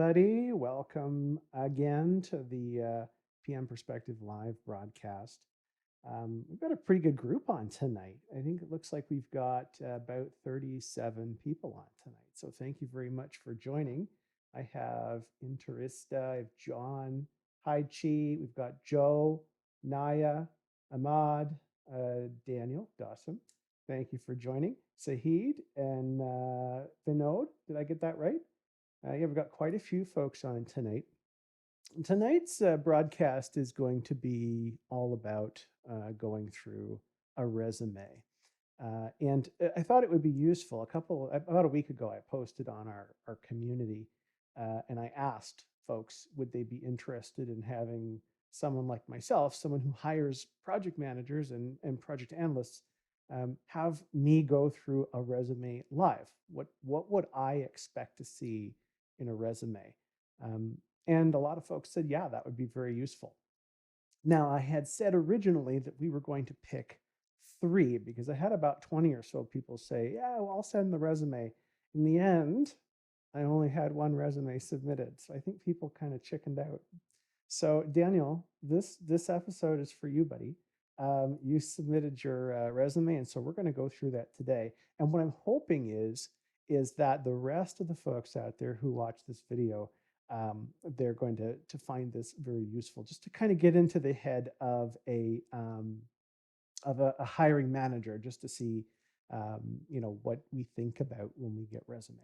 everybody. Welcome again to the PM Perspective Live broadcast. We've got a pretty good group on tonight. I think it looks like we've got about 37 people on tonight. So thank you very much for joining. I have Interista, I have John, Hi Chi, we've got Joe, Naya, Ahmad, Daniel, Dawson. Thank you for joining. Sahid and Vinod, did I get that right? Yeah, we've got quite a few folks on tonight. Tonight's broadcast is going to be all about going through a resume. And I thought it would be useful. About a week ago, I posted on our community and I asked folks, would they be interested in having someone like myself, someone who hires project managers and project analysts, have me go through a resume live? What would I expect to see in a resume? Um, and a lot of folks said, yeah, that would be very useful. Now, I had said originally that we were going to pick three because I had about 20 or so people say, yeah, well, I'll send the resume. In the end, I only had one resume submitted. So I think people kind of chickened out. So Daniel, this episode is for you, buddy. You submitted your resume, and so we're going to go through that today. And what I'm hoping is that the rest of the folks out there who watch this video, they're going to find this very useful, just to kind of get into the head of a hiring manager, just to see what we think about when we get resumes.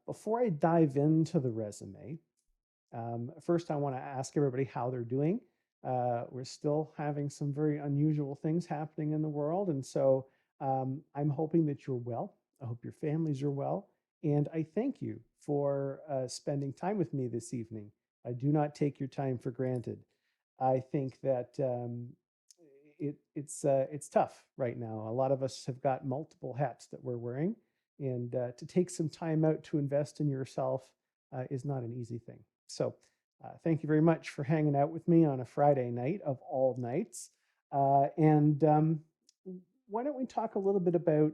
Before I dive into the resume, first, I want to ask everybody how they're doing. We're still having some very unusual things happening in the world. And so I'm hoping that you're well. I hope your families are well. And I thank you for spending time with me this evening. I do not take your time for granted. I think that it's tough right now. A lot of us have got multiple hats that we're wearing. And to take some time out to invest in yourself is not an easy thing. So thank you very much for hanging out with me on a Friday night of all nights. And why don't we talk a little bit about,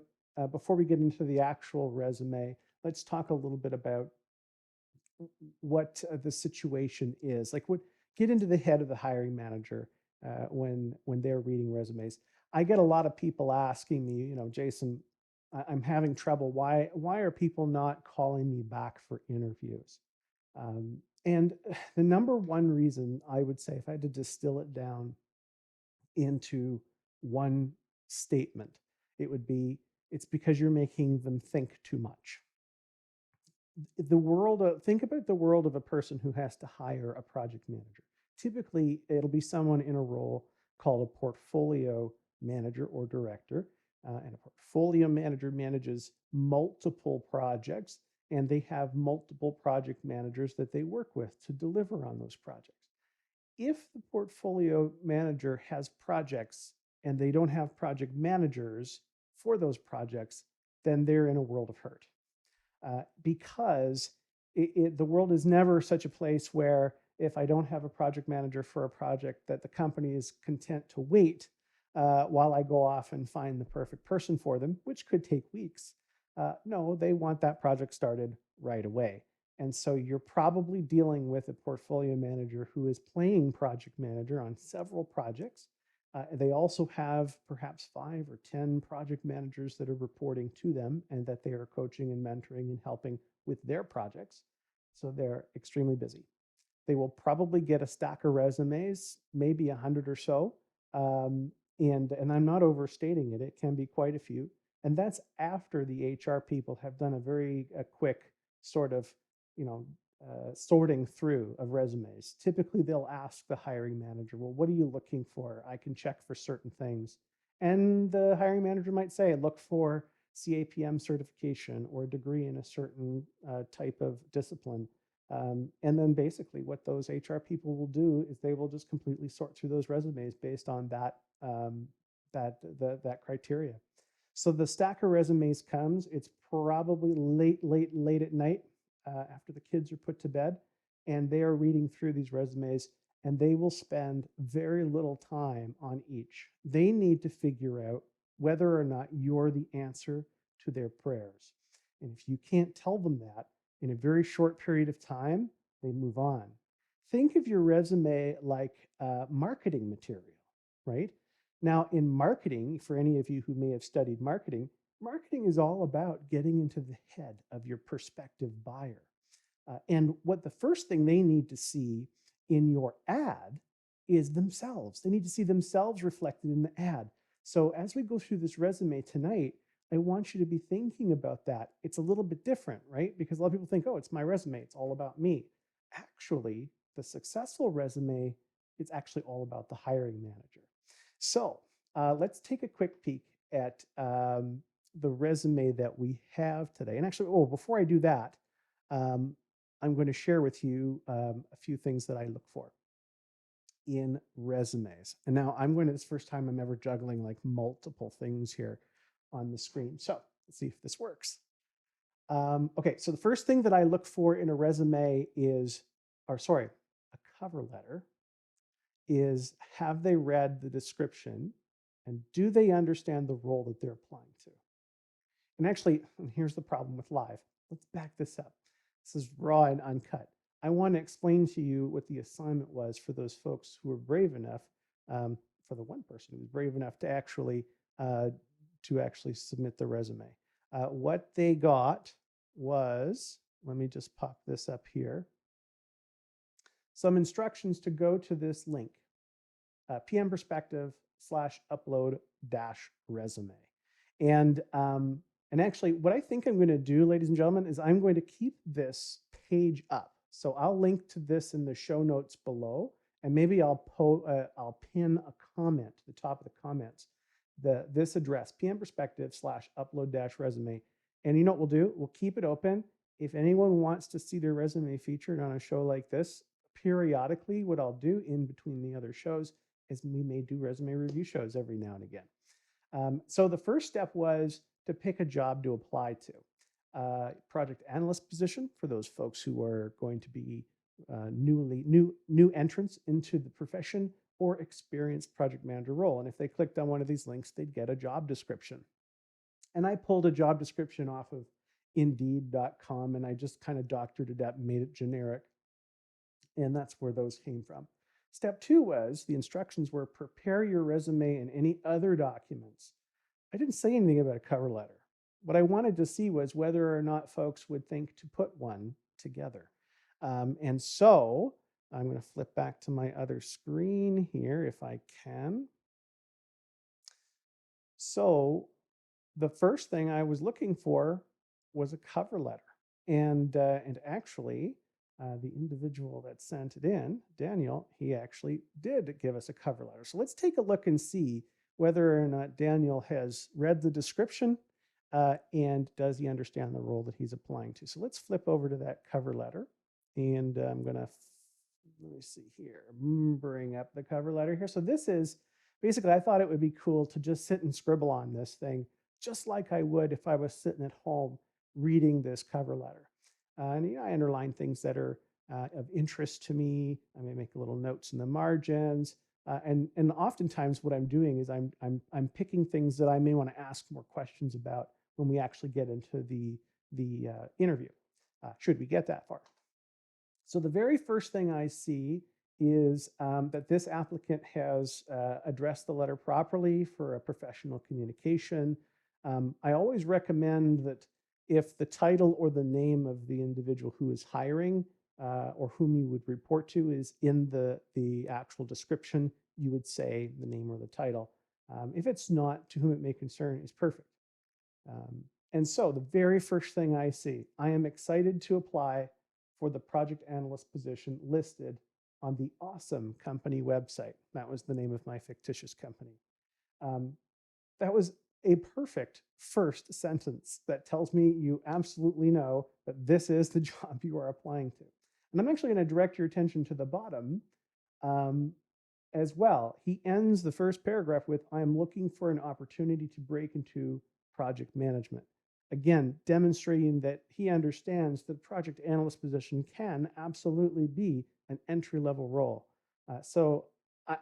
before we get into the actual resume, let's talk a little bit about what the situation is. Get into the head of the hiring manager when they're reading resumes. I get a lot of people asking me, Jason, I'm having trouble. Why are people not calling me back for interviews? And the number one reason, I would say, if I had to distill it down into one statement, it would be it's because you're making them think too much. Think about the world of a person who has to hire a project manager. Typically, it'll be someone in a role called a portfolio manager or director. And a portfolio manager manages multiple projects, and they have multiple project managers that they work with to deliver on those projects. If the portfolio manager has projects and they don't have project managers for those projects, then they're in a world of hurt. Because the world is never such a place where if I don't have a project manager for a project, that the company is content to wait while I go off and find the perfect person for them, which could take weeks. No, they want that project started right away. And so you're probably dealing with a portfolio manager who is playing project manager on several projects. They also have perhaps 5 or 10 project managers that are reporting to them and that they are coaching and mentoring and helping with their projects. So they're extremely busy. They will probably get a stack of resumes, maybe 100 or so. And I'm not overstating it. It can be quite a few. And that's after the HR people have done a quick sort of, sorting through of resumes. Typically, they'll ask the hiring manager, well, what are you looking for? I can check for certain things. And the hiring manager might say, look for CAPM certification or a degree in a certain type of discipline. And then basically what those HR people will do is they will just completely sort through those resumes based on that criteria. So the stack of resumes comes, it's probably late at night after the kids are put to bed, and they are reading through these resumes, and they will spend very little time on each. They need to figure out whether or not you're the answer to their prayers. And if you can't tell them that, In a very short period of time, they move on. Think of your resume like marketing material, right? Now, in marketing, for any of you who may have studied marketing, marketing is all about getting into the head of your prospective buyer. And what the first thing they need to see in your ad is themselves. They need to see themselves reflected in the ad. So as we go through this resume tonight, I want you to be thinking about that. It's a little bit different, right? Because a lot of people think, oh, it's my resume. It's all about me. Actually, the successful resume, it's actually all about the hiring manager. So let's take a quick peek at the resume that we have today. And actually, oh, before I do that, um, I'm going to share with you a few things that I look for in resumes. And now this first time I'm ever juggling like multiple things here on the screen. So let's see if this works. Okay, so the first thing that I look for in a resume is, or sorry, a cover letter is, have they read the description and do they understand the role that they're applying to? And actually, here's the problem with live. Let's back this up. This is raw and uncut. I want to explain to you what the assignment was for those folks who were brave enough, for the one person who was brave enough uh, to actually submit the resume. What they got was, let me just pop this up here, some instructions to go to this link, PM Perspective /upload -resume. And actually, what I think I'm going to do, ladies and gentlemen, is I'm going to keep this page up. So I'll link to this in the show notes below, and maybe I'll pin a comment to the top of the comments, this address, PM Perspective /upload -resume. And you know what we'll do? We'll keep it open. If anyone wants to see their resume featured on a show like this, periodically, what I'll do in between the other shows is we may do resume review shows every now and again. So the first step was to pick a job to apply to. Project analyst position for those folks who are going to be new entrants into the profession, or experienced project manager role. And if they clicked on one of these links, they'd get a job description. And I pulled a job description off of Indeed.com, and I just kind of doctored it up, made it generic. And that's where those came from. Step 2 was, the instructions were, prepare your resume and any other documents. I didn't say anything about a cover letter. What I wanted to see was whether or not folks would think to put one together. And so I'm going to flip back to my other screen here if I can. So the first thing I was looking for was a cover letter. And actually, the individual that sent it in, Daniel, he actually did give us a cover letter. So let's take a look and see whether or not Daniel has read the description and does he understand the role that he's applying to. So let's flip over to that cover letter, and I'm going to, let me see here, bring up the cover letter here. So this is, basically, I thought it would be cool to just sit and scribble on this thing, just like I would if I was sitting at home reading this cover letter. And I underline things that are of interest to me. I may make little notes in the margins. And oftentimes what I'm doing is I'm picking things that I may want to ask more questions about when we actually get into the interview, should we get that far. So the very first thing I see is that this applicant has addressed the letter properly for a professional communication. I always recommend that if the title or the name of the individual who is hiring or whom you would report to is in the actual description, you would say the name or the title. If it's not, to whom it may concern is perfect. And so the very first thing I see, I am excited to apply for the project analyst position listed on the awesome company website. That was the name of my fictitious company. That was a perfect first sentence that tells me you absolutely know that this is the job you are applying to. And I'm actually going to direct your attention to the bottom as well. He ends the first paragraph with, I am looking for an opportunity to break into project management. Again, demonstrating that he understands that project analyst position can absolutely be an entry-level role. So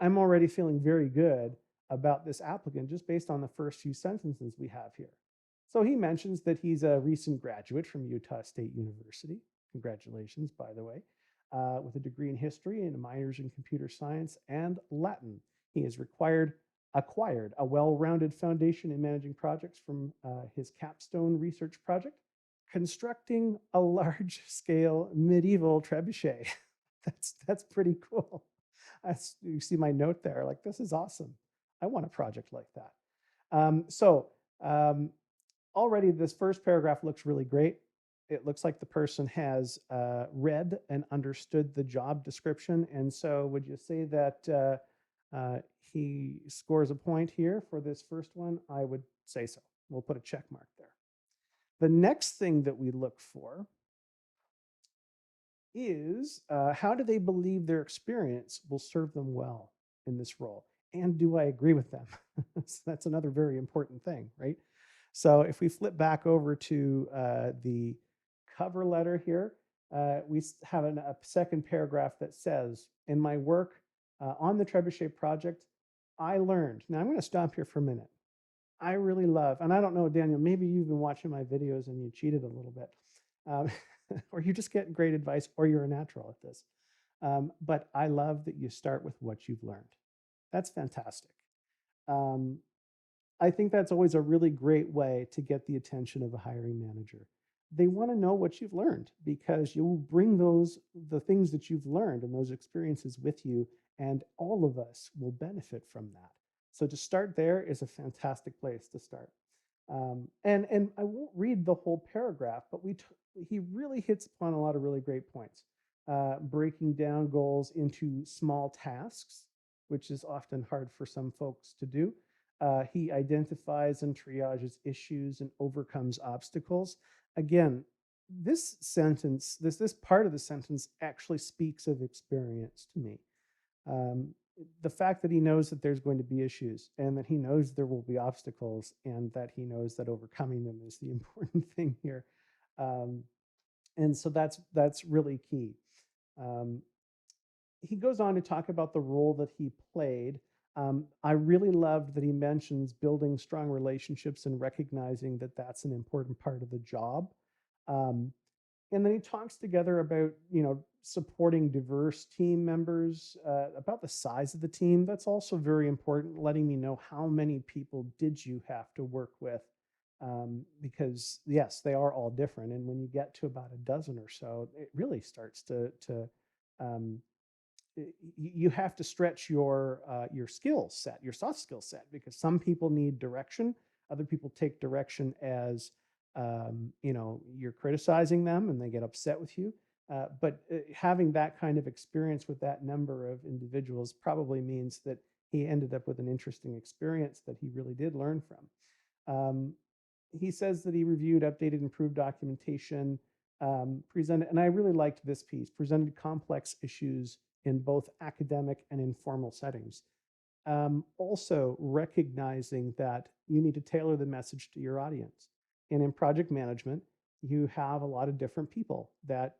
I'm already feeling very good about this applicant just based on the first few sentences we have here. So he mentions that he's a recent graduate from Utah State University. Congratulations, by the way. With a degree in history and minors in computer science and Latin. He has acquired a well-rounded foundation in managing projects from his capstone research project, constructing a large-scale medieval trebuchet. That's pretty cool. You see my note there, like, this is awesome. I want a project like that. Um, already this first paragraph looks really great. It looks like the person has read and understood the job description. And so would you say that he scores a point here for this first one? I would say so. We'll put a check mark there. The next thing that we look for is how do they believe their experience will serve them well in this role? And do I agree with them? So that's another very important thing, right? So if we flip back over to the cover letter here, we have a second paragraph that says, in my work on the Trebuchet project, I learned. Now I'm going to stop here for a minute. I really love, and I don't know, Daniel, maybe you've been watching my videos and you cheated a little bit. Or you just get great advice, or you're a natural at this. But I love that you start with what you've learned. That's fantastic. Um, I think that's always a really great way to get the attention of a hiring manager. They want to know what you've learned because you will bring the things that you've learned and those experiences with you, and all of us will benefit from that. So to start there is a fantastic place to start. And I won't read the whole paragraph, but he really hits upon a lot of really great points. Breaking down goals into small tasks, which is often hard for some folks to do. He identifies and triages issues and overcomes obstacles. Again, this sentence, this part of the sentence actually speaks of experience to me. Um, the fact that he knows that there's going to be issues and that he knows there will be obstacles and that he knows that overcoming them is the important thing here. Um, and so that's really key. Um, he goes on to talk about the role that he played. I really loved that he mentions building strong relationships and recognizing that that's an important part of the job. Um, and then he talks together about, supporting diverse team members, about the size of the team. That's also very important, letting me know how many people did you have to work with. Because yes, they are all different. And when you get to about a dozen or so, it really starts to um, you have to stretch your skill set, your soft skill set, because some people need direction. Other people take direction as you're criticizing them and they get upset with you. But having that kind of experience with that number of individuals probably means that he ended up with an interesting experience that he really did learn from. He says that he reviewed, updated, improved documentation, presented, and I really liked this piece, presented complex issues in both academic and informal settings. Also recognizing that you need to tailor the message to your audience. And in project management, you have a lot of different people that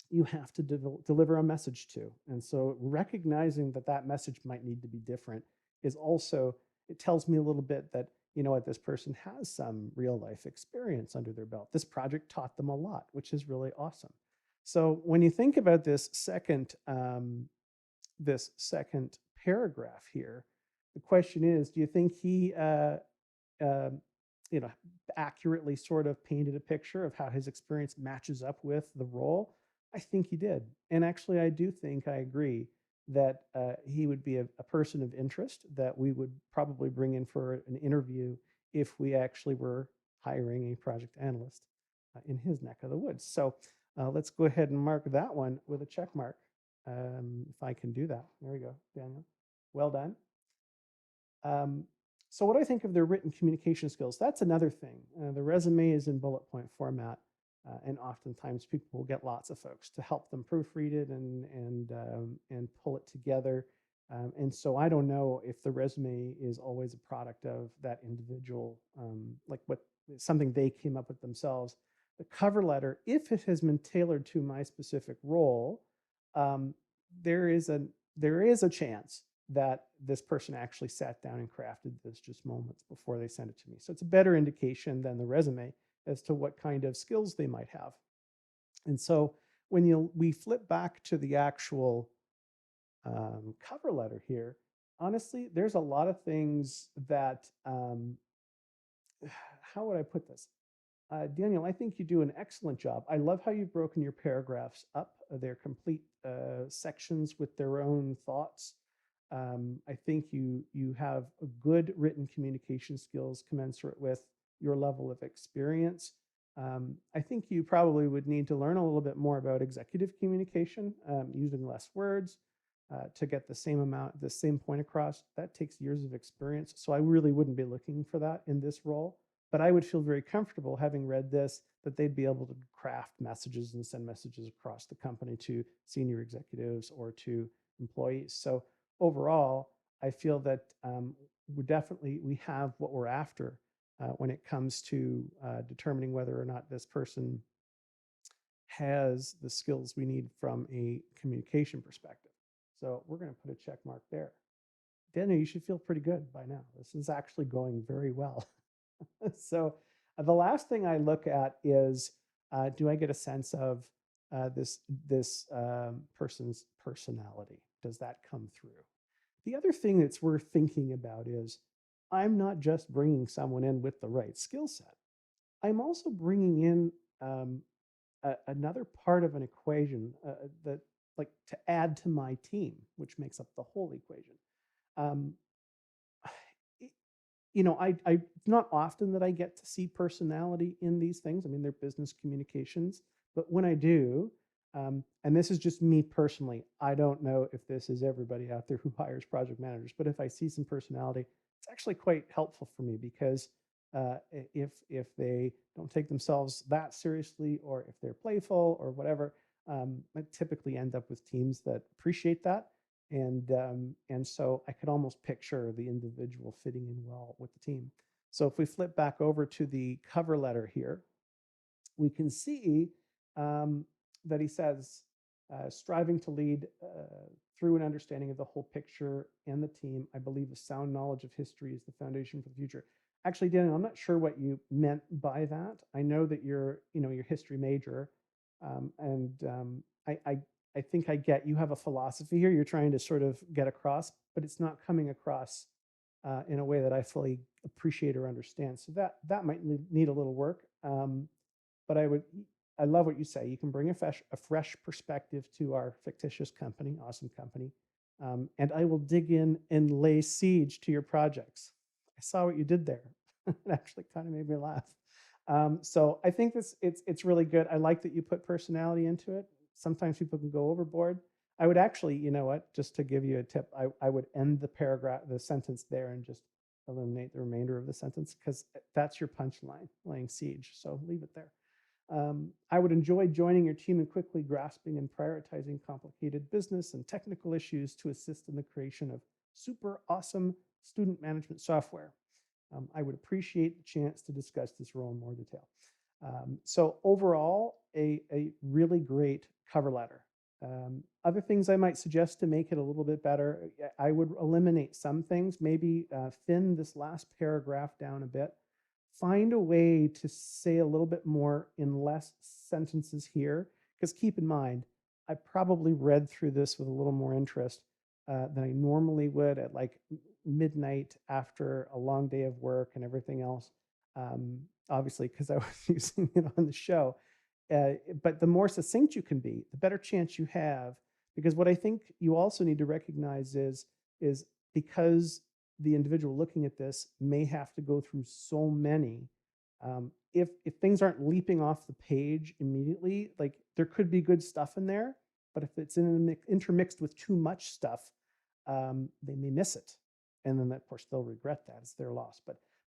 you have to deliver a message to. And so recognizing that that message might need to be different is also, it tells me a little bit that, you know what, this person has some real life experience under their belt. This project taught them a lot, which is really awesome. So when you think about this second paragraph here, the question is, do you think he uh, you know, accurately sort of painted a picture of how his experience matches up with the role? I think he did. And actually, I do think I agree that he would be a person of interest that we would probably bring in for an interview if we actually were hiring a project analyst in his neck of the woods. So let's go ahead and mark that one with a check mark. If I can do that. There we go, Daniel. Well done. Um, so what do I think of their written communication skills? That's another thing. The resume is in bullet point format, and oftentimes people will get lots of folks to help them proofread it and pull it together. And so I don't know if the resume is always a product of that individual, like what something they came up with themselves. The cover letter, if it has been tailored to my specific role, um, there is a chance that this person actually sat down and crafted this just moments before they sent it to me. So it's a better indication than the resume as to what kind of skills they might have. And so when we flip back to the actual cover letter here, honestly, there's a lot of things that, how would I put this? Daniel, I think you do an excellent job. I love how you've broken your paragraphs up. They're complete sections with their own thoughts. I think you have a good written communication skills commensurate with your level of experience. I think you probably would need to learn a little bit more about executive communication, using less words to get the same point across. That takes years of experience. So I really wouldn't be looking for that in this role. But I would feel very comfortable having read this that they'd be able to craft messages and send messages across the company to senior executives or to employees. So overall, I feel that we have what we're after when it comes to determining whether or not this person has the skills we need from a communication perspective. So we're going to put a check mark there. Daniel, you should feel pretty good by now. This is actually going very well. So the last thing I look at is, do I get a sense of this person's personality? Does that come through? The other thing that's worth thinking about is I'm not just bringing someone in with the right skill set. I'm also bringing in another part of an equation that like to add to my team, which makes up the whole equation. Um, it's not often that I get to see personality in these things. I mean, they're business communications, but when I do, and this is just me personally, I don't know if this is everybody out there who hires project managers, but if I see some personality, it's actually quite helpful for me because if they don't take themselves that seriously, or if they're playful or whatever, I typically end up with teams that appreciate that, and so I could almost picture the individual fitting in well with the team. So if we flip back over to the cover letter here, we can see that he says, striving to lead through an understanding of the whole picture and the team. I believe a sound knowledge of history is the foundation for the future. Actually, Daniel, I'm not sure what you meant by that. I know that you're history major, and I think I get you have a philosophy here. You're trying to sort of get across, but it's not coming across in a way that I fully appreciate or understand. So that might need a little work. But I love what you say. You can bring a fresh perspective to our fictitious company, awesome company, and I will dig in and lay siege to your projects. I saw what you did there. It actually kind of made me laugh. So I think it's really good. I like that you put personality into it. Sometimes people can go overboard. I would actually, you know what, just to give you a tip, I would end the sentence there and just eliminate the remainder of the sentence because that's your punchline, laying siege. So leave it there. I would enjoy joining your team and quickly grasping and prioritizing complicated business and technical issues to assist in the creation of super awesome student management software. I would appreciate the chance to discuss this role in more detail. So overall, a really great cover letter. Other things I might suggest to make it a little bit better, I would eliminate some things, maybe thin this last paragraph down a bit. Find a way to say a little bit more in less sentences here, because keep in mind, I probably read through this with a little more interest than I normally would at like midnight after a long day of work and everything else. Obviously, because I was using it on the show. But the more succinct you can be, the better chance you have. Because what I think you also need to recognize is because the individual looking at this may have to go through so many. If things aren't leaping off the page immediately, like there could be good stuff in there, but if it's intermixed with too much stuff, they may miss it, and then of course they'll regret that. It's their loss.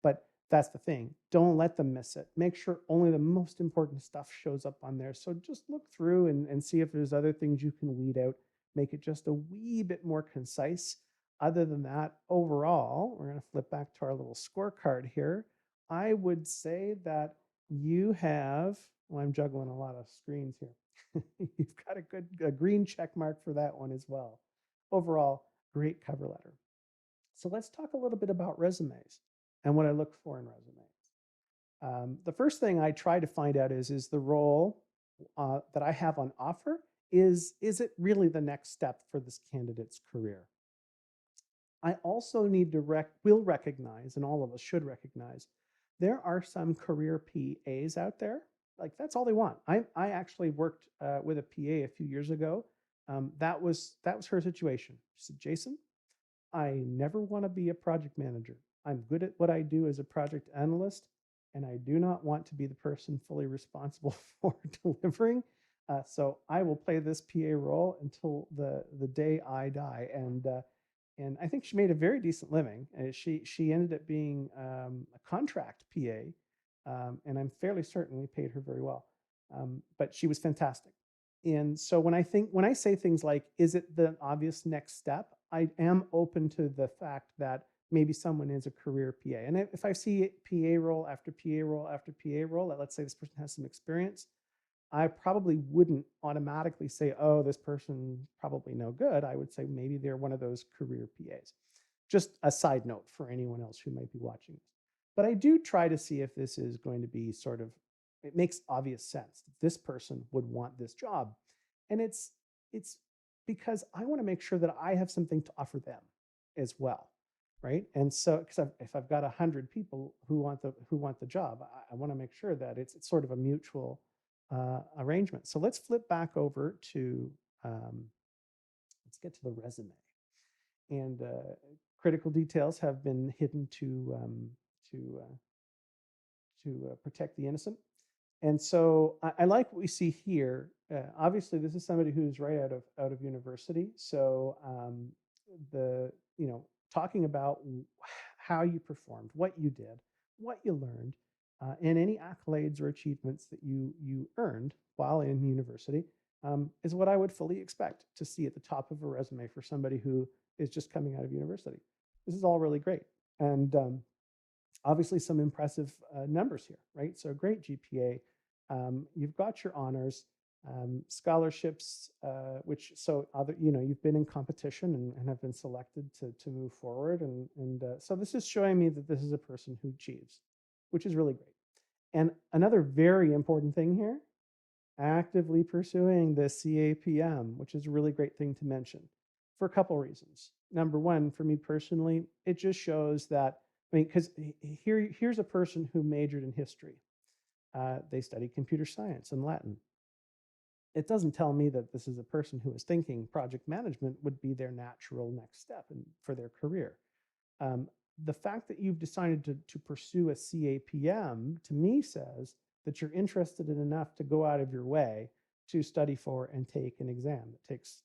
But that's the thing. Don't let them miss it. Make sure only the most important stuff shows up on there. So just look through and see if there's other things you can weed out. Make it just a wee bit more concise. Other than that, overall, we're going to flip back to our little scorecard here. I would say that you have, well, I'm juggling a lot of screens here. You've got a green check mark for that one as well. Overall, great cover letter. So let's talk a little bit about resumes and what I look for in resumes. The first thing I try to find out is the role that I have on offer is it really the next step for this candidate's career? I also need to will recognize, and all of us should recognize, there are some career PAs out there. Like that's all they want. I actually worked with a PA a few years ago. That was her situation. She said, Jason, I never want to be a project manager. I'm good at what I do as a project analyst, and I do not want to be the person fully responsible for delivering. So I will play this PA role until the day I die. And I think she made a very decent living. She ended up being a contract PA, and I'm fairly certain we paid her very well. But she was fantastic. And so when I say things like, is it the obvious next step? I am open to the fact that maybe someone is a career PA. And if I see PA role after PA role after PA role, let's say this person has some experience, I probably wouldn't automatically say, oh, this person probably no good. I would say maybe they're one of those career PAs. Just a side note for anyone else who might be watching this. But I do try to see if this is going to be sort of, it makes obvious sense that this person would want this job. And it's because I want to make sure that I have something to offer them as well. Right. And so, because if I've got 100 people who want the job, I want to make sure that it's sort of a mutual arrangement. So let's flip back over to, let's get to the resume. And critical details have been hidden to, protect the innocent. And so I like what we see here. Obviously, this is somebody who's right out of university. So the talking about how you performed, what you did, what you learned, and any accolades or achievements that you earned while in university is what I would fully expect to see at the top of a resume for somebody who is just coming out of university. This is all really great, and obviously some impressive numbers here, right? So great GPA. You've got your honors, scholarships, which so other, you've been in competition and have been selected to move forward. And so this is showing me that this is a person who achieves, which is really great. And another very important thing here, actively pursuing the CAPM, which is a really great thing to mention for a couple reasons. Number one, for me personally, it just shows that, I mean, because here's a person who majored in history. They studied computer science and Latin. It doesn't tell me that this is a person who is thinking project management would be their natural next step for their career. The fact that you've decided to pursue a CAPM to me says that you're interested in enough to go out of your way to study for and take an exam. It takes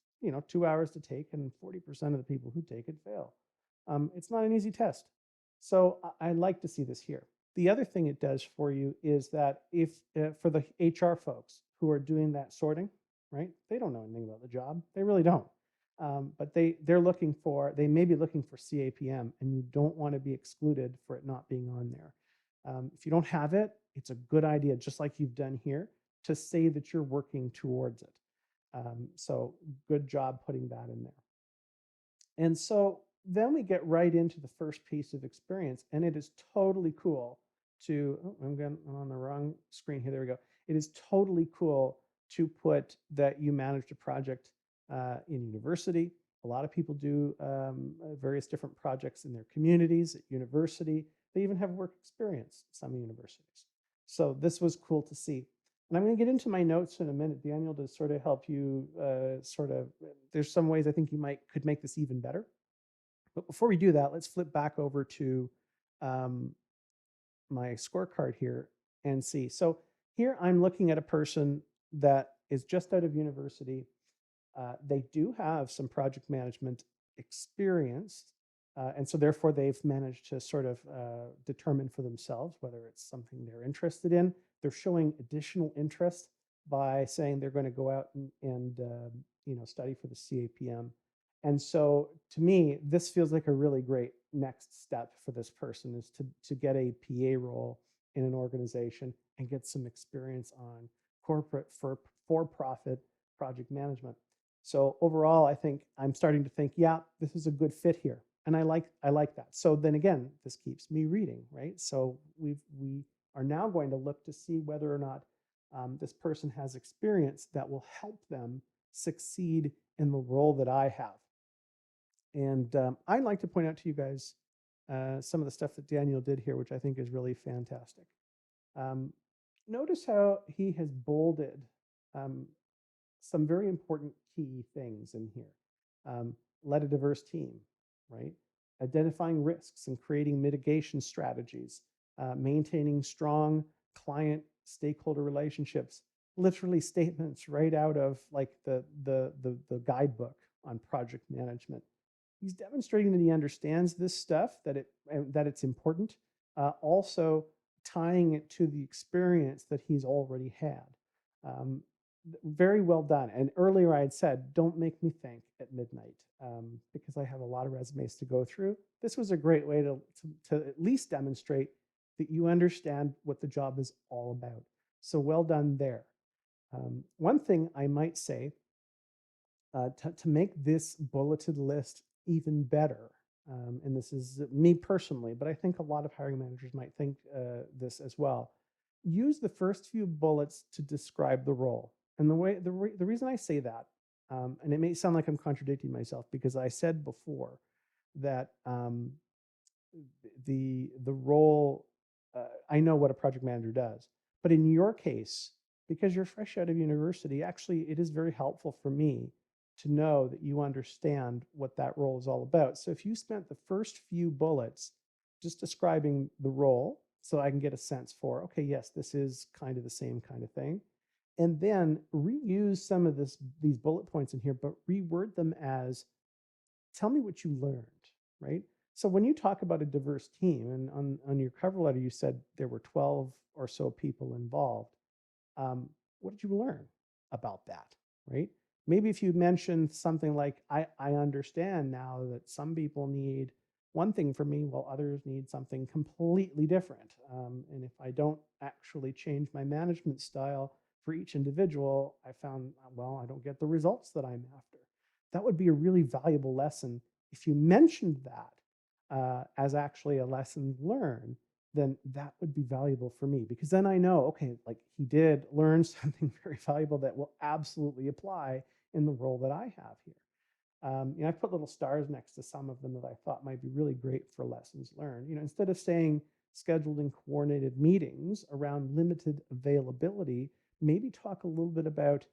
2 hours to take, and 40% of the people who take it fail. It's not an easy test. So I like to see this here. The other thing it does for you is that if for the HR folks who are doing that sorting, right? They don't know anything about the job. They really don't. But they may be looking for CAPM, and you don't want to be excluded for it not being on there. If you don't have it, it's a good idea, just like you've done here, to say that you're working towards it. So good job putting that in there. And so then we get right into the first piece of experience, and it is totally cool to, I'm on the wrong screen here, there we go. It is totally cool to put that you managed a project in university. A lot of people do various different projects in their communities, at university. They even have work experience at some universities. So this was cool to see. And I'm going to get into my notes in a minute, Daniel, to sort of help you there's some ways I think you could make this even better. But before we do that, let's flip back over to my scorecard here and see. So here I'm looking at a person that is just out of university. They do have some project management experience. And so therefore they've managed to sort of determine for themselves whether it's something they're interested in. They're showing additional interest by saying they're going to go out and study for the CAPM. And so to me, this feels like a really great next step for this person, is to get a PA role in an organization and get some experience on corporate for-profit project management. So overall, I think I'm starting to think, yeah, this is a good fit here. And I like that. So then again, this keeps me reading, right? So we are now going to look to see whether or not this person has experience that will help them succeed in the role that I have. And I'd like to point out to you guys some of the stuff that Daniel did here, which I think is really fantastic. Um, Notice how he has bolded um, some very important key things in here. Led a diverse team, right? Identifying risks and creating mitigation strategies, maintaining strong client stakeholder relationships, literally statements right out of like the guidebook on project management. He's demonstrating that he understands this stuff, that it's important. Also tying it to the experience that he's already had. Um, very well done. And earlier I had said, don't make me think at midnight, because I have a lot of resumes to go through. This was a great way to at least demonstrate that you understand what the job is all about. So well done there. One thing I might say to make this bulleted list even better, and this is me personally, but I think a lot of hiring managers might think this as well. Use the first few bullets to describe the role. And the reason I say that, and it may sound like I'm contradicting myself because I said before that the role, I know what a project manager does, but in your case, because you're fresh out of university, actually it is very helpful for me to know that you understand what that role is all about. So if you spent the first few bullets just describing the role, so I can get a sense for, okay, yes, this is kind of the same kind of thing, and then reuse some of these bullet points in here, but reword them as, tell me what you learned, right? So when you talk about a diverse team, and on your cover letter, you said there were 12 or so people involved. What did you learn about that, right? Maybe if you mentioned something like, I understand now that some people need one thing from me while others need something completely different. And if I don't actually change my management style for each individual, I found, well, I don't get the results that I'm after. That would be a really valuable lesson. If you mentioned that as actually a lesson learned, then that would be valuable for me, because then I know, okay, like he did learn something very valuable that will absolutely apply in the role that I have here. I've put little stars next to some of them that I thought might be really great for lessons learned. Instead of saying scheduled and coordinated meetings around limited availability, maybe talk a little bit about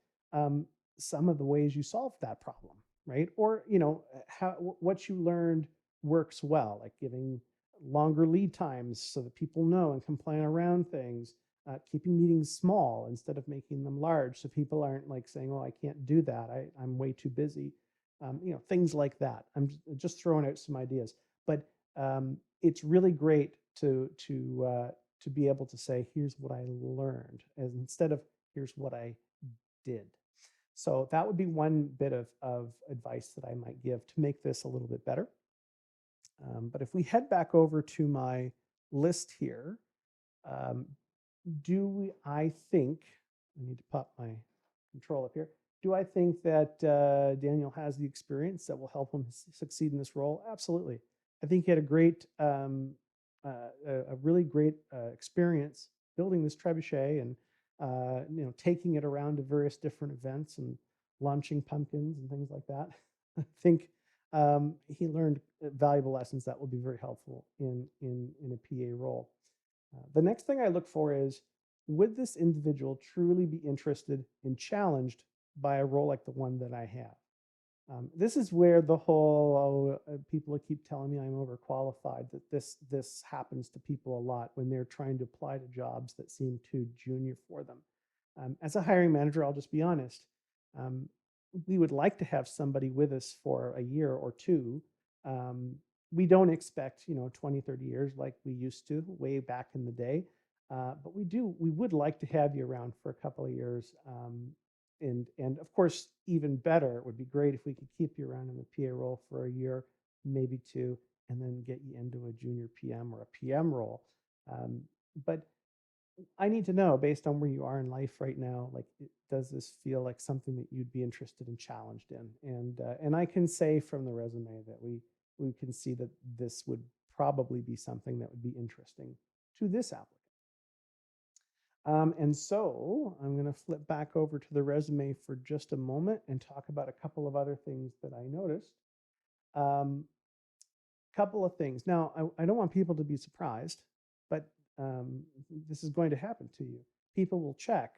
some of the ways you solved that problem, right? Or, how what you learned works well, like giving longer lead times so that people know and can plan around things, keeping meetings small instead of making them large so people aren't like saying, oh, I can't do that, I'm way too busy. Things like that. I'm just throwing out some ideas, but it's really great to be able to say, here's what I learned, as instead of here's what I did. So that would be one bit of advice that I might give to make this a little bit better. But if we head back over to my list here, um, I think, I need to pop my control up here. Do I think that Daniel has the experience that will help him succeed in this role? Absolutely. I think he had a really great experience building this trebuchet and taking it around to various different events and launching pumpkins and things like that. I think he learned valuable lessons that will be very helpful in a PA role. The next thing I look for is, would this individual truly be interested and challenged by a role like the one that I have? This is where the whole, people keep telling me I'm overqualified, that this happens to people a lot when they're trying to apply to jobs that seem too junior for them. As a hiring manager, I'll just be honest. Um, we would like to have somebody with us for a year or two. Um, we don't expect, 20, 30 years like we used to way back in the day. But we would like to have you around for a couple of years. And of course, even better, it would be great if we could keep you around in the PA role for a year, maybe two, and then get you into a junior PM or a PM role. But I need to know, based on where you are in life right now, like, does this feel like something that you'd be interested and challenged in? And I can say from the resume that we can see that this would probably be something that would be interesting to this applicant. And so I'm going to flip back over to the resume for just a moment and talk about a couple of other things that I noticed. Um, Couple of things. Now, I don't want people to be surprised, but um, this is going to happen to you. People will check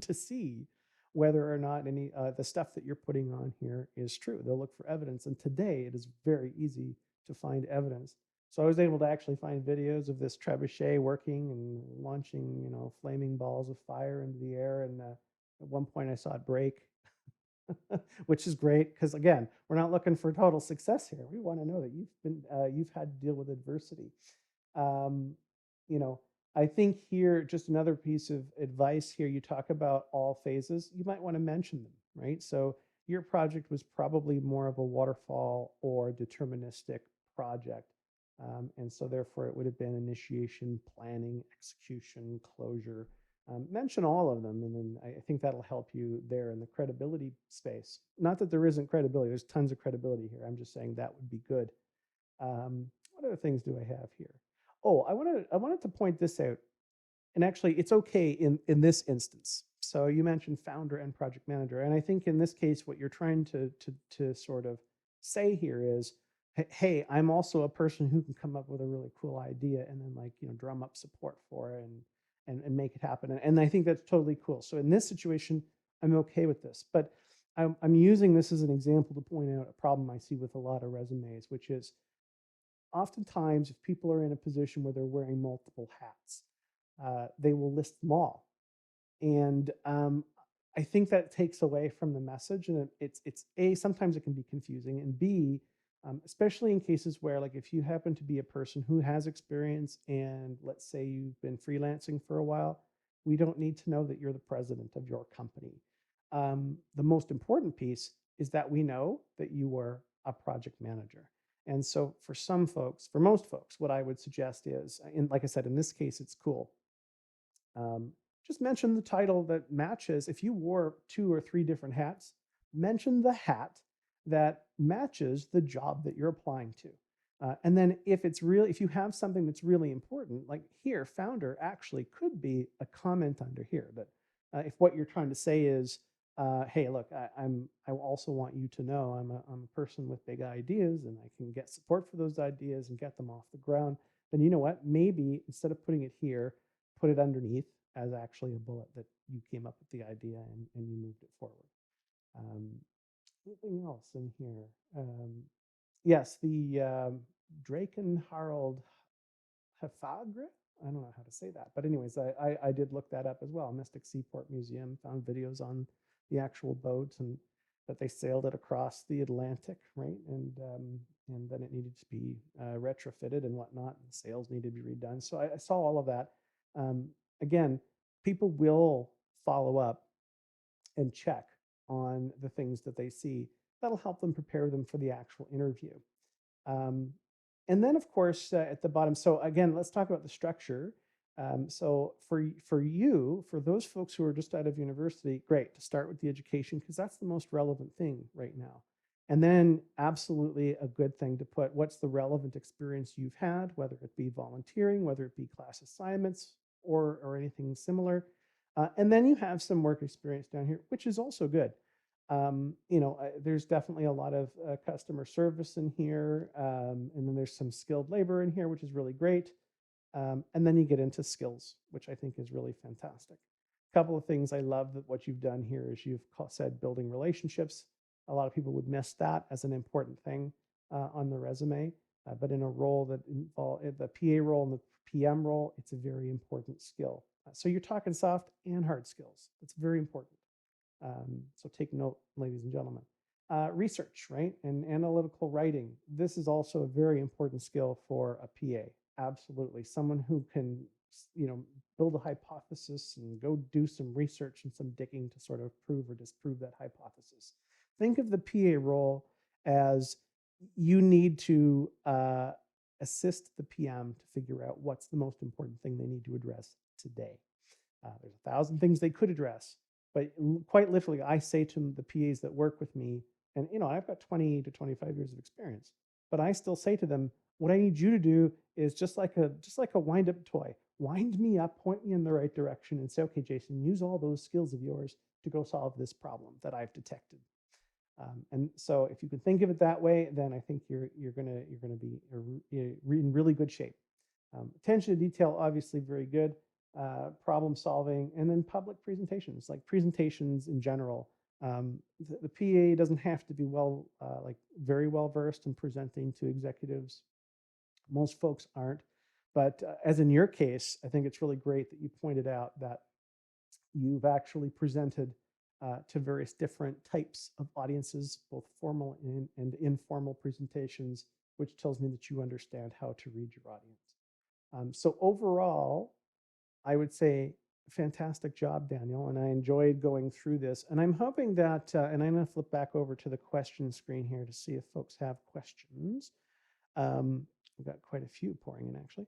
to see whether or not any the stuff that you're putting on here is true. They'll look for evidence, and today it is very easy to find evidence. So I was able to actually find videos of this trebuchet working and launching, flaming balls of fire into the air. And at one point, I saw it break, which is great because again, we're not looking for total success here. We want to know that you've had to deal with adversity. Um, you know, I think here just another piece of advice here. You talk about all phases. You might want to mention them, right? So your project was probably more of a waterfall or deterministic project. And so therefore it would have been initiation, planning, execution, closure. Mention all of them, and then I think that'll help you there in the credibility space. Not that there isn't credibility, there's tons of credibility here. I'm just saying that would be good. What other things do I have here? Oh, I wanted to point this out, and actually it's okay in this instance. So you mentioned founder and project manager, and I think in this case what you're trying to sort of say here is, hey, I'm also a person who can come up with a really cool idea and then drum up support for it and make it happen. And I think that's totally cool. So in this situation, I'm okay with this, but I'm using this as an example to point out a problem I see with a lot of resumes, which is oftentimes if people are in a position where they're wearing multiple hats, they will list them all. And I think that takes away from the message, and it's A, sometimes it can be confusing, and B, especially in cases where, like, if you happen to be a person who has experience and let's say you've been freelancing for a while, we don't need to know that you're the president of your company. The most important piece is that we know that you were a project manager. And so for some folks, for most folks, what I would suggest is, and like I said, in this case, it's cool. Um, just mention the title that matches. If you wore 2 or 3 different hats, mention the hat that matches the job that you're applying to. And then if you have something that's really important, like here, founder actually could be a comment under here that if what you're trying to say is, hey, look, I also want you to know I'm a person with big ideas and I can get support for those ideas and get them off the ground. Then you know what? Maybe instead of putting it here, put it underneath as actually a bullet that you came up with the idea and you moved it forward. Um, Anything else in here? Yes, the Drake and Harold Hafagre. I don't know how to say that, but anyways, I did look that up as well. Mystic Seaport Museum found videos on the actual boat and that they sailed it across the Atlantic, right? And then it needed to be retrofitted and whatnot. And sails needed to be redone. So I saw all of that. Um, Again, people will follow up and check on the things that they see. That'll help them prepare them for the actual interview. Um, and then, of course, at the bottom, so again, let's talk about the structure. So for those folks who are just out of university, great to start with the education because that's the most relevant thing right now. And then absolutely a good thing to put what's the relevant experience you've had, whether it be volunteering, whether it be class assignments or anything similar. And then you have some work experience down here, which is also good. There's definitely a lot of customer service in here. And then there's some skilled labor in here, which is really great. And then you get into skills, which I think is really fantastic. A couple of things I love that what you've done here is you've said building relationships. A lot of people would miss that as an important thing on the resume. But in a role that involves the PA role and the PM role, it's a very important skill. So you're talking soft and hard skills. That's very important. So take note, ladies and gentlemen. Research, right? And analytical writing. This is also a very important skill for a PA. Absolutely. Someone who can, build a hypothesis and go do some research and some digging to sort of prove or disprove that hypothesis. Think of the PA role as you need to assist the PM to figure out what's the most important thing they need to address today. There's 1,000 things they could address, but quite literally, I say to the PAs that work with me, and I've got 20 to 25 years of experience, but I still say to them, what I need you to do is just like a wind-up toy. wind me up, point me in the right direction, and say, okay, Jason, use all those skills of yours to go solve this problem that I've detected. And so, if you can think of it that way, then I think you're gonna be in really good shape. Attention to detail, obviously, very good. Problem solving, and then public presentations, like presentations in general. The PA doesn't have to be like very well versed in presenting to executives. Most folks aren't. But as in your case, I think it's really great that you pointed out that you've actually presented to various different types of audiences, both formal and informal presentations, which tells me that you understand how to read your audience. So overall, I would say fantastic job, Daniel, and I enjoyed going through this. And I'm hoping that, and I'm going to flip back over to the question screen here to see if folks have questions. We've got quite a few pouring in, actually.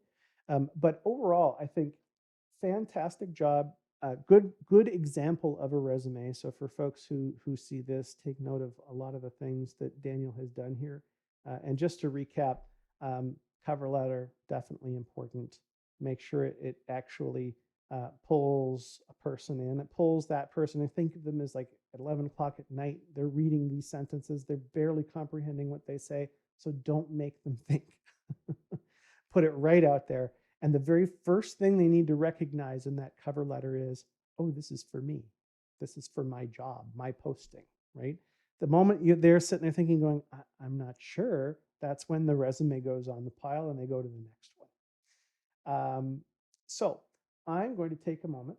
But overall, I think fantastic job. Good example of a resume. So for folks who see this, take note of a lot of the things that Daniel has done here. And just to recap, cover letter, definitely important. Make sure it actually pulls a person in. It pulls that person. I think of them as like at 11 o'clock at night. They're reading these sentences. They're barely comprehending what they say. So don't make them think. Put it right out there. And the very first thing they need to recognize in that cover letter is, oh, this is for me. This is for my job, my posting, right? The moment they're sitting there thinking, going, I'm not sure, that's when the resume goes on the pile and they go to the next one. So I'm going to take a moment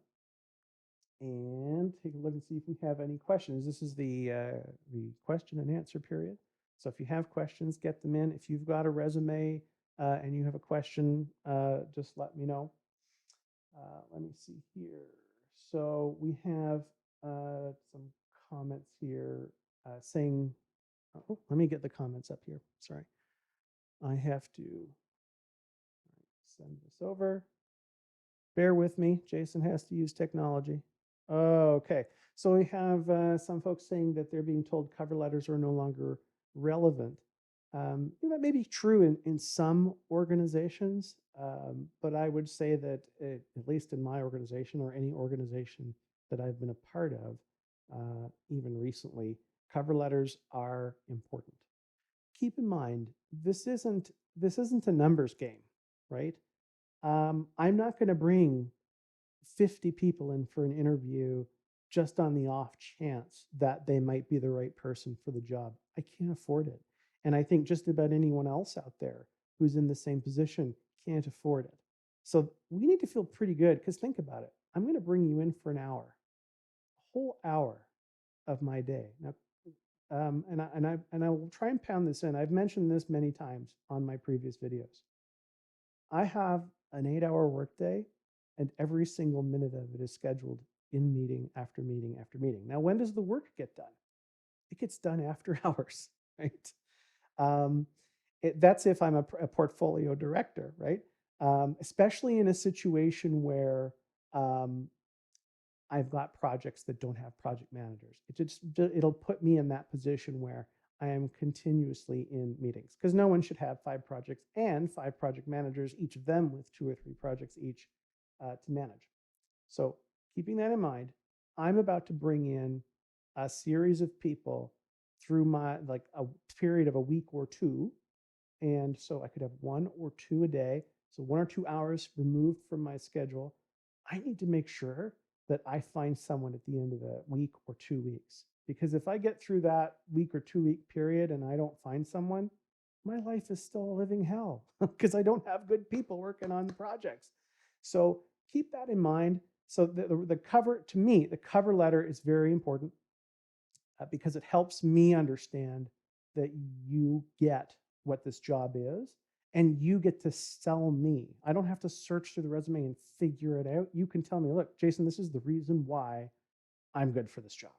and take a look and see if we have any questions. This is the question and answer period. So if you have questions, get them in. If you've got a resume and you have a question, just let me know. Let me see here. So we have some comments here saying, oh, let me get the comments up here. Sorry. I have to send this over. Bear with me. Jason has to use technology. Okay. So we have some folks saying that they're being told cover letters are no longer relevant. That may be true in some organizations, but I would say that at least in my organization or any organization that I've been a part of, even recently, cover letters are important. Keep in mind, this isn't a numbers game, right? I'm not going to bring 50 people in for an interview just on the off chance that they might be the right person for the job. I can't afford it. And I think just about anyone else out there who's in the same position can't afford it. So we need to feel pretty good, because think about it. I'm going to bring you in for an hour, a whole hour of my day. Now, and I will try and pound this in. I've mentioned this many times on my previous videos. I have an 8-hour workday, and every single minute of it is scheduled in meeting after meeting after meeting. Now, when does the work get done? It gets done after hours, right? That's if I'm a portfolio director, right? Especially in a situation where I've got projects that don't have project managers. It'll put me in that position where I am continuously in meetings, because no one should have 5 projects and 5 project managers, each of them with 2 or 3 projects each to manage. So keeping that in mind, I'm about to bring in a series of people through my like a period of a week or two. And so I could have 1 or 2 a day. So 1 or 2 hours removed from my schedule. I need to make sure that I find someone at the end of the week or 2 weeks. Because if I get through that week or 2 week period and I don't find someone, my life is still a living hell because I don't have good people working on the projects. So keep that in mind. So the cover, to me, the cover letter is very important because it helps me understand that you get what this job is and you get to sell me. I don't have to search through the resume and figure it out. You can tell me, look, Jason, this is the reason why I'm good for this job.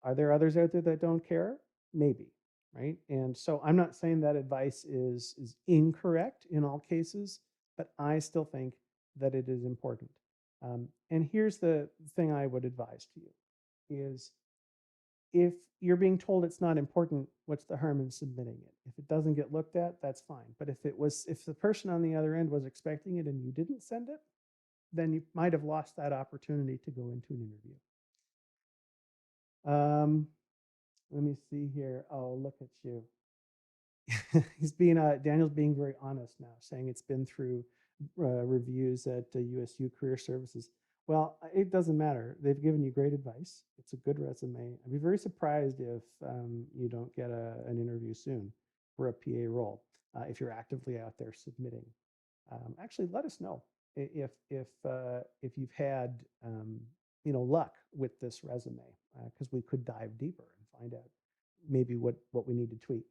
Are there others out there that don't care? Maybe, right? And so I'm not saying that advice is incorrect in all cases, but I still think that it is important. And here's the thing I would advise to you is if you're being told it's not important, what's the harm in submitting it? If it doesn't get looked at, that's fine. But if the person on the other end was expecting it and you didn't send it, then you might have lost that opportunity to go into an interview. Let me see here. Oh, look at you. Daniel's being very honest now, saying it's been through reviews at USU Career Services. Well, it doesn't matter. They've given you great advice. It's a good resume. I'd be very surprised if you don't get an interview soon for a PA role if you're actively out there submitting. Actually, let us know if you've had luck with this resume because we could dive deeper and find out maybe what we need to tweak.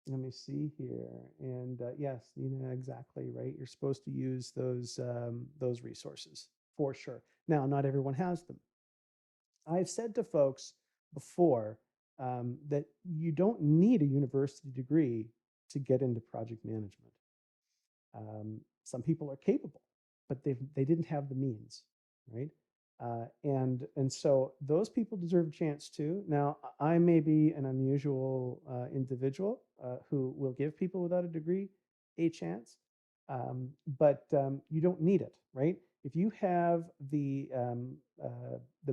Let me see here. And yes, exactly right. You're supposed to use those resources for sure. Now, not everyone has them. I've said to folks before that you don't need a university degree to get into project management. Some people are capable, but they didn't have the means, right? And so those people deserve a chance too. Now, I may be an unusual individual who will give people without a degree a chance, but you don't need it, right? If you have the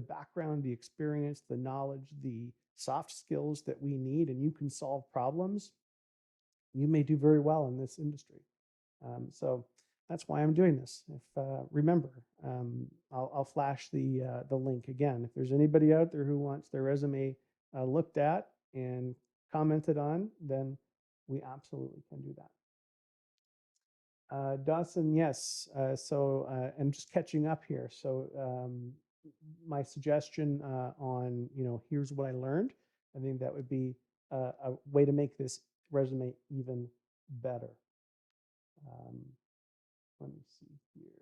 background, the experience, the knowledge, the soft skills that we need, and you can solve problems, you may do very well in this industry. So that's why I'm doing this. If remember, I'll flash the link again. If there's anybody out there who wants their resume looked at and commented on, then we absolutely can do that. Dawson, yes. And just catching up here. So my suggestion on, here's what I learned. I think that would be a way to make this resume even better. Let me see here.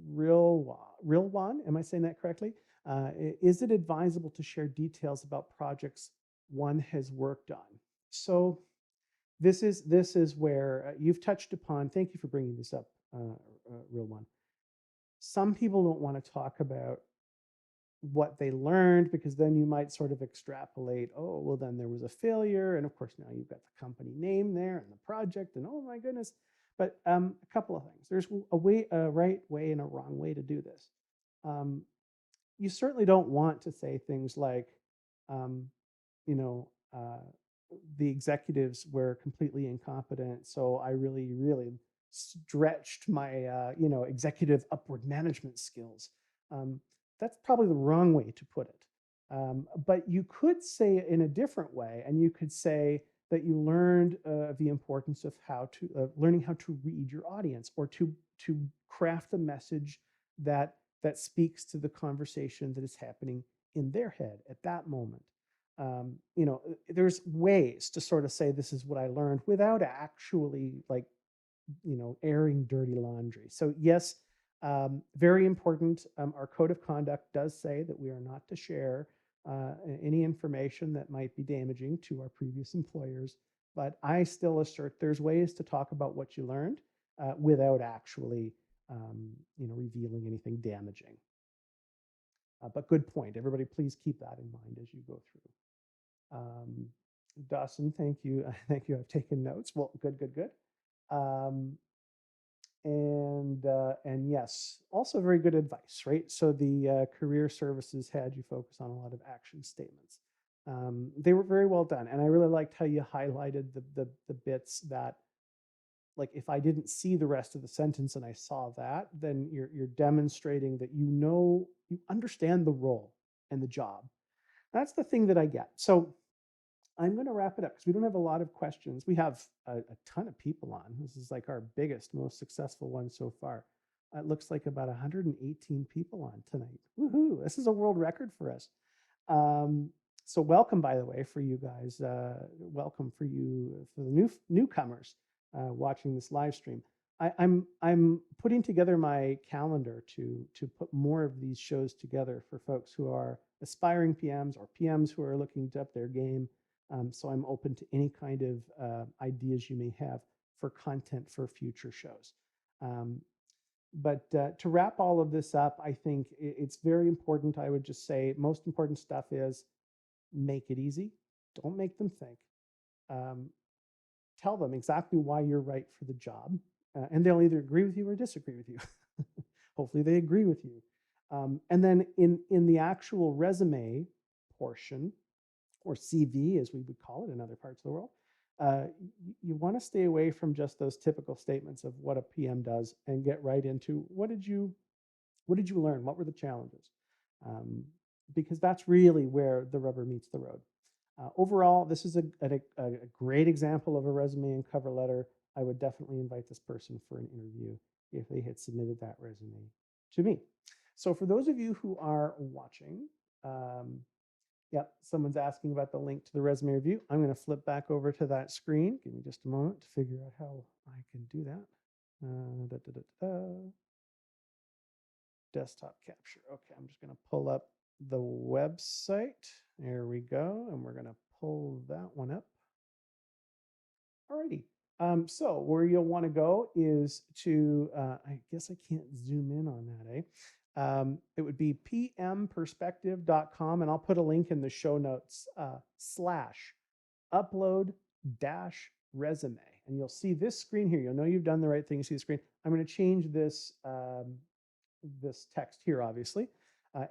Real one, am I saying that correctly? Is it advisable to share details about projects one has worked on? So this is where you've touched upon. Thank you for bringing this up, Real one. Some people don't want to talk about what they learned because then you might sort of extrapolate, oh, well, then there was a failure. And of course, now you've got the company name there and the project and oh my goodness. But a couple of things. There's a right way and a wrong way to do this. You certainly don't want to say things like, you know, the executives were completely incompetent, so I really, really stretched my, executive upward management skills. That's probably the wrong way to put it. But you could say it in a different way, and you could say that you learned the importance of learning how to read your audience, or to craft a message that speaks to the conversation that is happening in their head at that moment. There's ways to sort of say this is what I learned without actually airing dirty laundry. So yes, very important. Our code of conduct does say that we are not to share any information that might be damaging to our previous employers, but I still assert there's ways to talk about what you learned without actually, revealing anything damaging. But good point. Everybody, please keep that in mind as you go through. Dawson, thank you. Thank you. I've taken notes. Well, good. And yes, also very good advice, right? So the career services had you focus on a lot of action statements. They were very well done, and I really liked how you highlighted the bits that, like, if I didn't see the rest of the sentence and I saw that, then you're demonstrating that you understand the role and the job. That's the thing that I get. So I'm going to wrap it up because we don't have a lot of questions. We have a ton of people on. This is like our biggest, most successful one so far. It looks like about 118 people on tonight. Woohoo! This is a world record for us. So welcome, by the way, for you guys. Welcome for the newcomers watching this live stream. I'm putting together my calendar to put more of these shows together for folks who are aspiring PMs or PMs who are looking to up their game. So I'm open to any kind of ideas you may have for content for future shows. But to wrap all of this up, I think it's very important. I would just say most important stuff is make it easy. Don't make them think. Um, Tell them exactly why you're right for the job, and they'll either agree with you or disagree with you. Hopefully, they agree with you. And then in the actual resume portion, or CV as we would call it in other parts of the world, you want to stay away from just those typical statements of what a PM does and get right into what did you learn? What were the challenges? Um, because that's really where the rubber meets the road. Overall, this is a great example of a resume and cover letter. I would definitely invite this person for an interview if they had submitted that resume to me. So for those of you who are watching, yep, someone's asking about the link to the resume review. I'm going to flip back over to that screen. Give me just a moment to figure out how I can do that. Da, da, da, da. Desktop capture. Okay, I'm just going to pull up the website. There we go. And we're going to pull that one up. Alrighty. So where you'll want to go is to, I guess I can't zoom in on that, eh? It would be pmperspective.com, and I'll put a link in the show notes, slash upload dash resume. And you'll see this screen here. You'll know you've done the right thing. You see the screen. I'm going to change this this text here, obviously.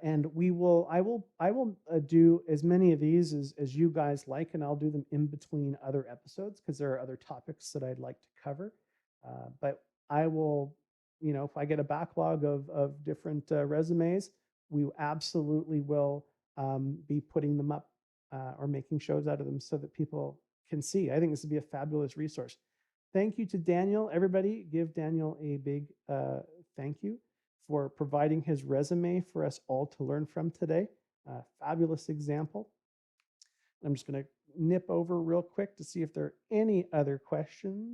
And I will do as many of these as you guys like, and I'll do them in between other episodes because there are other topics that I'd like to cover. But I will, if I get a backlog of different resumes, we absolutely will be putting them up or making shows out of them so that people can see. I think this would be a fabulous resource. Thank you to Daniel. Everybody, give Daniel a big thank you for providing his resume for us all to learn from today. Fabulous example. I'm just going to nip over real quick to see if there are any other questions.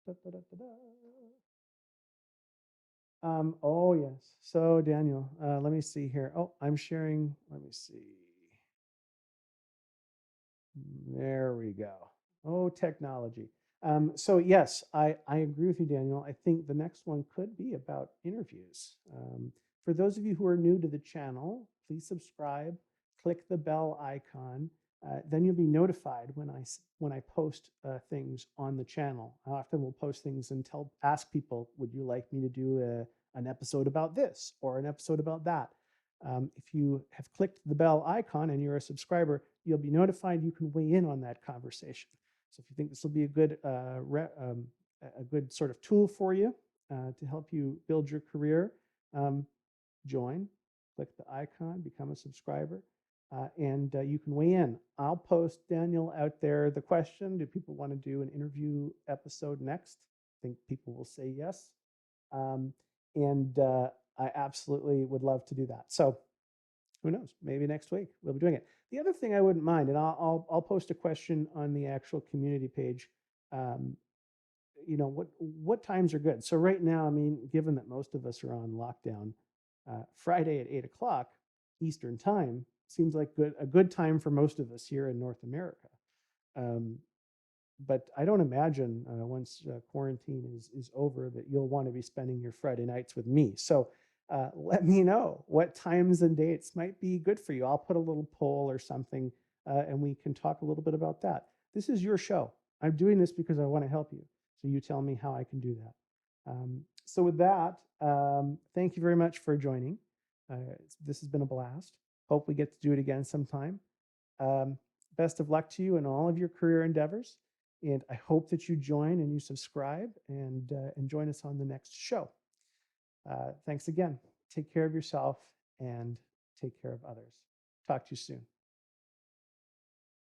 Da, da, da, da, da. Oh, yes. So, Daniel, let me see here. Oh, I'm sharing. Let me see. There we go. Oh, technology. So yes, I agree with you, Daniel. I think the next one could be about interviews. For those of you who are new to the channel, please subscribe, click the bell icon. Then you'll be notified when I post things on the channel. I often will post things and ask people, would you like me to do an episode about this or an episode about that? If you have clicked the bell icon and you're a subscriber, you'll be notified. You can weigh in on that conversation. So if you think this will be a good sort of tool for you to help you build your career, join, click the icon, become a subscriber, and you can weigh in. I'll post, Daniel, out there the question, do people want to do an interview episode next? I think people will say yes. And I absolutely would love to do that. So who knows? Maybe next week we'll be doing it. The other thing I wouldn't mind, and I'll post a question on the actual community page. What times are good? So right now, I mean, given that most of us are on lockdown, Friday at 8 o'clock Eastern time seems like a good time for most of us here in North America. But I don't imagine once quarantine is over that you'll want to be spending your Friday nights with me. So let me know what times and dates might be good for you. I'll put a little poll or something, and we can talk a little bit about that. This is your show. I'm doing this because I want to help you. So you tell me how I can do that. So with that, thank you very much for joining. This has been a blast. Hope we get to do it again sometime. Best of luck to you in all of your career endeavors. And I hope that you join and you subscribe and join us on the next show. Thanks again. Take care of yourself and take care of others. Talk to you soon.